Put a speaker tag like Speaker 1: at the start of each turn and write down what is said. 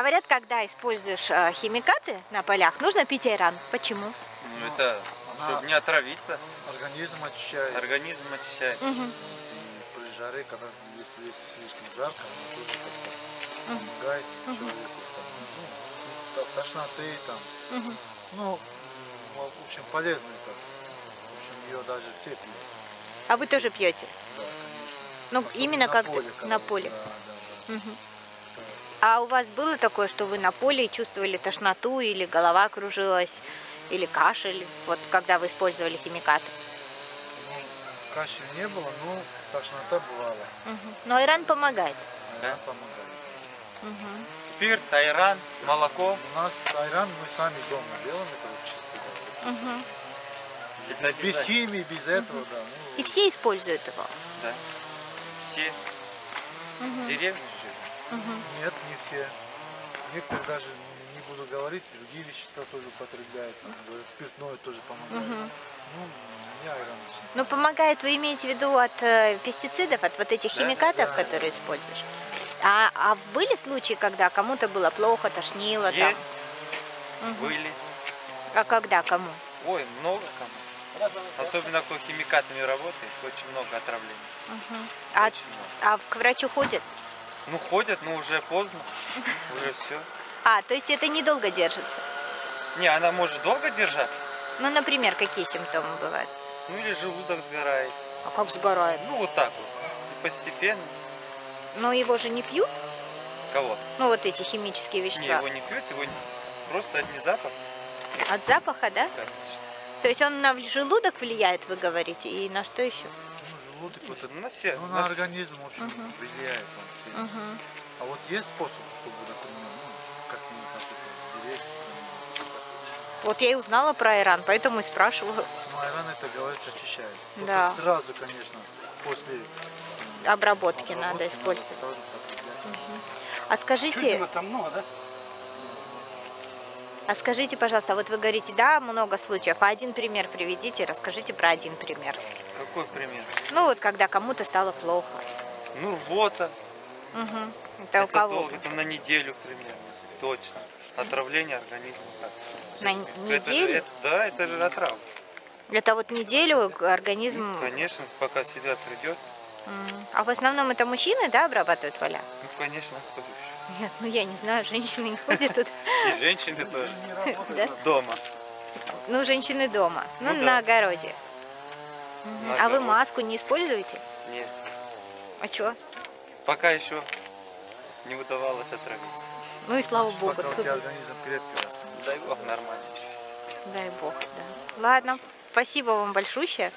Speaker 1: Говорят, когда используешь химикаты на полях, нужно пить айран. Почему?
Speaker 2: Ну это, чтобы не отравиться.
Speaker 3: Организм очищает.
Speaker 2: Организм очищает.
Speaker 1: Угу.
Speaker 3: И при жаре, когда если слишком жарко, оно тоже как-то помогает человеку. Там, тошноты там.
Speaker 1: Угу.
Speaker 3: Ну, в общем, полезный так. В общем, ее даже все пьют.
Speaker 1: А вы тоже пьете?
Speaker 3: Да, конечно.
Speaker 1: Ну,
Speaker 3: Особенно
Speaker 1: именно
Speaker 3: на
Speaker 1: как
Speaker 3: поле,
Speaker 1: на поле.
Speaker 3: Да.
Speaker 1: Угу. А у вас было такое, что вы на поле чувствовали тошноту, или голова кружилась, или кашель, вот когда вы использовали химикаты?
Speaker 3: Ну, кашля не было, но тошнота бывала.
Speaker 1: Угу. Но айран помогает.
Speaker 3: Айран помогает.
Speaker 1: Угу.
Speaker 2: Спирт, айран, молоко.
Speaker 3: У нас айран мы сами дома делаем, это вот чисто.
Speaker 1: Угу.
Speaker 3: Без химии, без этого, да. Ну,
Speaker 1: И все используют его?
Speaker 2: Да. Все.
Speaker 1: Угу.
Speaker 2: Деревни живут.
Speaker 1: Угу.
Speaker 3: нет, не все. Некоторые даже, не буду говорить, другие вещества тоже употребляют. Там, говорят, спиртное тоже помогает.
Speaker 1: Угу.
Speaker 3: Ну, не айран лично.
Speaker 1: Ну, помогает, вы имеете в виду от пестицидов, от вот этих
Speaker 2: Да,
Speaker 1: химикатов,
Speaker 3: да,
Speaker 1: которые используешь? А были случаи, когда кому-то было плохо, тошнило
Speaker 2: Есть,
Speaker 1: там? Мгм.
Speaker 2: были.
Speaker 1: А когда кому?
Speaker 2: Ой, много кому. Особенно кто химикатами работает, очень много отравлений.
Speaker 1: Мгм. А,
Speaker 2: Очень много.
Speaker 1: к врачу ходят?
Speaker 2: Ну ходят, но уже поздно. Уже все.
Speaker 1: А, то есть это недолго держится?
Speaker 2: Не, она может долго держаться.
Speaker 1: Ну, например, какие симптомы бывают?
Speaker 2: Ну или желудок сгорает.
Speaker 1: А как сгорает?
Speaker 2: Ну вот так вот. И постепенно.
Speaker 1: Но его же не пьют?
Speaker 2: Кого?
Speaker 1: Ну, вот эти химические
Speaker 2: Не,
Speaker 1: вещества.
Speaker 2: его не пьют, просто одни запах.
Speaker 1: От запаха, да?
Speaker 2: Конечно.
Speaker 1: То есть он на желудок влияет, вы говорите, и на что еще?
Speaker 3: Ну, желудок, вот это,
Speaker 2: На все.
Speaker 3: ну, на организм, в общем,
Speaker 1: Мгм.
Speaker 3: влияет он сильно.
Speaker 1: Угу.
Speaker 3: А вот есть способ, чтобы, например, ну, как-нибудь от этого сберечься?
Speaker 1: Вот я и узнала про айран, поэтому и спрашиваю.
Speaker 3: Ну, айран это, говорится, очищает.
Speaker 1: Да.
Speaker 3: Только сразу, конечно, после
Speaker 1: Обработки надо
Speaker 3: обработки
Speaker 1: использовать.
Speaker 3: сразу потреблять.
Speaker 1: А скажите,
Speaker 4: Там много, да?
Speaker 1: пожалуйста, вот вы говорите, да, много случаев, а один пример приведите, расскажите про один пример.
Speaker 2: Какой пример?
Speaker 1: Ну вот, когда кому-то стало плохо.
Speaker 2: Ну рвота.
Speaker 1: Угу. Это у
Speaker 2: Это
Speaker 1: кого?
Speaker 2: долго, это на неделю примерно. Точно. Отравление организма.
Speaker 1: На неделю?
Speaker 2: Да, это же отрава.
Speaker 1: Это вот неделю организм...
Speaker 2: Конечно, пока в себя придет.
Speaker 1: А в основном это мужчины, да, обрабатывают поля?
Speaker 2: Ну, конечно, кто же еще?
Speaker 1: Нет, ну я не знаю, женщины не ходят тут.
Speaker 2: И женщины тоже.
Speaker 1: Да?
Speaker 2: Дома.
Speaker 1: Ну, женщины дома, ну,
Speaker 2: Ну да.
Speaker 1: на огороде.
Speaker 2: На
Speaker 1: А вы
Speaker 2: огороде.
Speaker 1: маску не используете?
Speaker 2: Нет.
Speaker 1: А что?
Speaker 2: Пока еще не удавалось отравиться.
Speaker 1: Ну и слава богу.
Speaker 3: Пока у тебя организм крепкий растет.
Speaker 2: Дай бог, нормально еще все.
Speaker 1: Дай бог, да. Ладно, спасибо вам большое.